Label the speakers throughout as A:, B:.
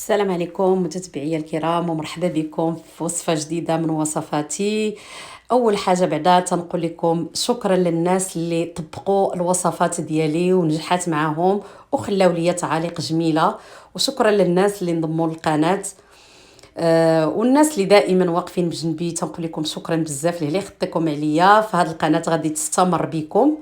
A: السلام عليكم متتبعي الكرام ومرحبا بكم في وصفة جديدة من وصفاتي. أول حاجة بعدا تنقول لكم شكرا للناس اللي طبقوا الوصفات ديالي ونجحت معهم وخلاو لي تعاليق جميلة، وشكرا للناس اللي انضموا للقناة. والناس اللي دائما واقفين بجنبي تنقول لكم شكرا بزاف اللي خطيكم عليا في هذه القناة، غادي تستمر بكم.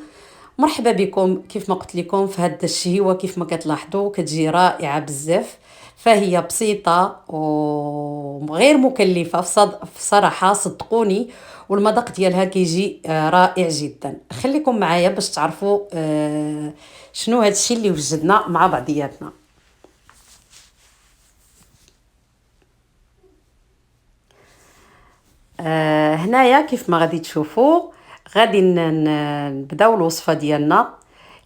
A: مرحبا بكم. كيف ما قلت لكم في هذا الشهوة كيف ما كتلاحظوا كتجي رائعة بزاف، فهي بسيطة وغير مكلفة في صراحة صدقوني، والمذاق ديالها كيجي رائع جدا. خليكم معايا باش تعرفوا شنو هذا الشيء اللي وجدنا مع بعضياتنا. هنايا كيف ما غادي تشوفوا غادي نبداو الوصفه ديالنا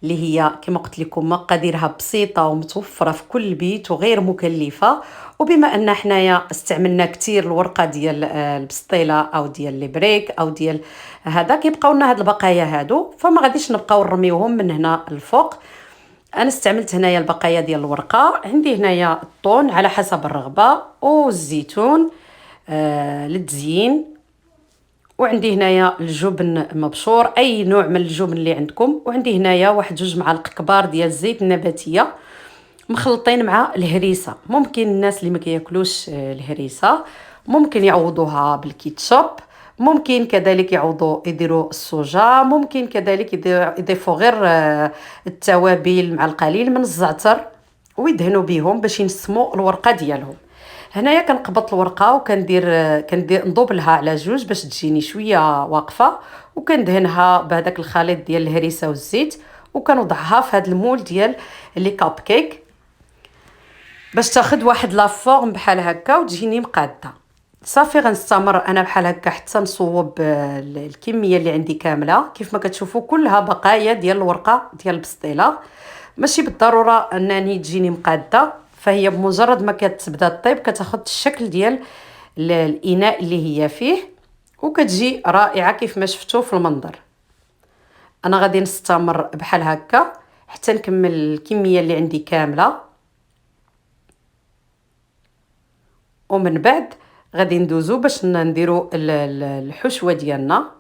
A: اللي هي كما قلت لكم مقاديرها بسيطه ومتوفره في كل بيت وغير مكلفه. وبما ان حنايا استعملنا كتير الورقه ديال البسطيله او ديال البريك او ديال هذا، كيبقاو لنا هاد البقايا هادو، فما غاديش نبقاو نرميوهم من هنا الفوق. انا استعملت هنايا البقايا ديال الورقه، عندي هنايا الطون على حسب الرغبه والزيتون للتزيين، وعندي هنايا الجبن مبشور اي نوع من الجبن اللي عندكم، وعندي هنايا واحد 2 معالق كبار ديال الزيت النباتيه مخلطين مع الهريسه. ممكن الناس اللي ما كياكلوش الهريسه ممكن يعوضوها بالكيتشوب، ممكن كذلك يديروا الصوجا، ممكن كذلك يضيفوا غير التوابل مع القليل من الزعتر ويدهنوا بهم باش ينسموا الورقه ديالهم. هنايا كنقبط الورقه كندير نضوبلها على 2 باش تجيني شويه واقفه، وكندهنها بهذاك الخليط ديال الهريسه والزيت، وكنوضعها في هذا المول ديال لي كاب كيك باش تاخذ واحد لا فورم بحال هكا وتجيني مقاده. صافي غنستمر انا بحال هكا حتى نصوب الكميه اللي عندي كامله. كيف ما كتشوفوا كلها بقايا ديال الورقه ديال البسطيله، ماشي بالضروره انني تجيني مقاده، فهي بمجرد ما كتبدا طيب كتاخذ الشكل ديال الاناء اللي هي فيه وكتجي رائعه كيف ما شفتوا في المنظر. انا غادي نستمر بحال هكا حتى نكمل الكميه اللي عندي كامله، ومن بعد غادي ندوزو باش نديرو الحشوه ديالنا.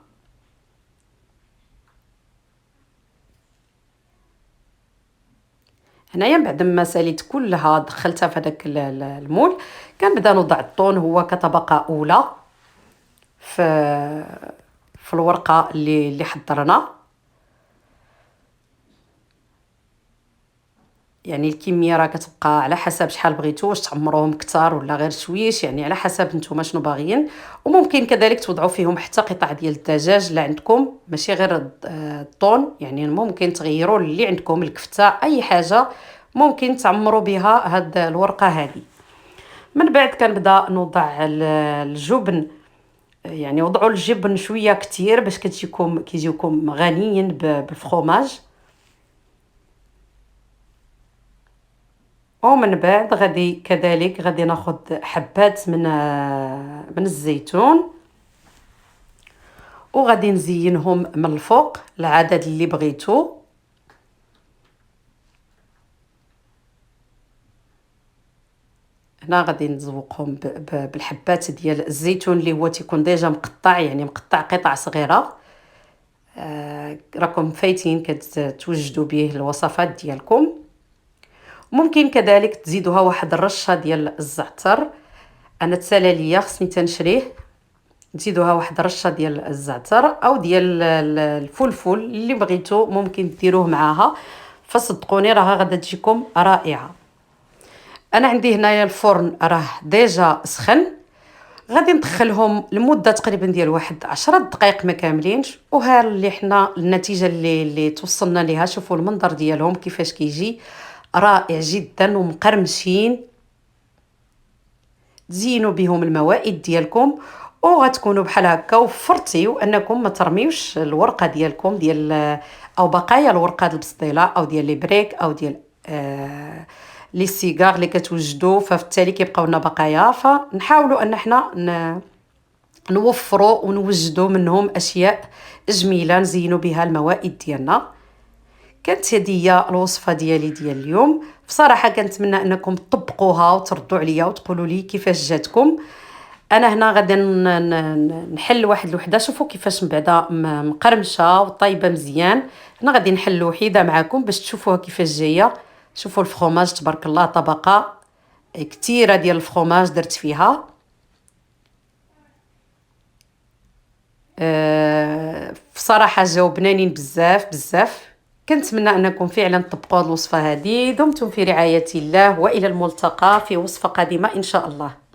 A: هنايا بعد ما ساليت كلها دخلتها في هذاك المول، كنبدا نوضع الطون هو كطبقه اولى في الورقه اللي حضرنا. يعني الكميه راه كتبقى على حسب شحال بغيتو، واش تعمروهم كتار ولا غير شويش، يعني على حسب نتوما شنو باغيين. وممكن كذلك توضعوا فيهم حتى قطع ديال الدجاج اللي عندكم، ماشي غير الطون، يعني ممكن تغيروا اللي عندكم الكفته اي حاجه ممكن تعمروا بها هاد الورقه هذه. من بعد كنبدا نوضع الجبن، يعني وضعوا الجبن شويه كتير باش كيجيوكم غنيين بالفرomage. ومن بعد غادي كذلك غادي ناخذ حبات من الزيتون وغادي نزينهم من الفوق العدد اللي بغيتو. هنا غادي نزوقهم بالحبات ديال الزيتون اللي هو تيكون ديجا مقطع، يعني مقطع قطع صغيره. راكم فايتين كتوجدوا به الوصفات ديالكم. ممكن كذلك تزيدوها واحد الرشه ديال الزعتر، انا تسالى ليا خصني تنشريه، تزيدوها واحد الرشه ديال الزعتر او ديال الفلفل اللي بغيتو ممكن ديروه معاها، فصدقوني راه غادا تجيكم رائعه. انا عندي هنايا الفرن راه ديجا سخن، غادي ندخلهم لمده تقريبا ديال واحد 10 دقائق ما كاملينش، وها اللي حنا النتيجه اللي توصلنا ليها. شوفوا المنظر ديالهم كيفاش كيجي رائع جدا ومقرمشين. تزينوا بهم الموائد ديالكم وغتكونوا بحال هكا وفرتيو انكم ما ترميوش الورقه ديالكم ديال او بقايا الورقه ديال البسطيله او ديال لي بريك او ديال لي سيجار اللي كتوجدوا، فبالتالي كيبقاو لنا بقايا. فنحاولوا ان احنا نوفروا ونوجدوا منهم اشياء جميله نزينوا بها الموائد ديالنا. كانت هذه الوصفه ديال اليوم. بصراحه كنتمنى انكم تطبقوها وتردوا عليا وتقولوا لي كيفاش جاتكم. انا هنا غادي نحل واحد الوحده، شوفوا كيفاش من بعدا مقرمشه وطايبه مزيان. هنا غادي نحل وحده معكم باش تشوفوها كيفاش جايه. شوفوا الفرomاج تبارك الله، طبقه كثيره ديال الفرomاج درت فيها. بصراحه جاو بنانين بزاف بزاف. كنتمنى انكم فعلا تطبقوا الوصفه هذه. دمتم في رعايه الله، والى الملتقى في وصفه قادمه ان شاء الله.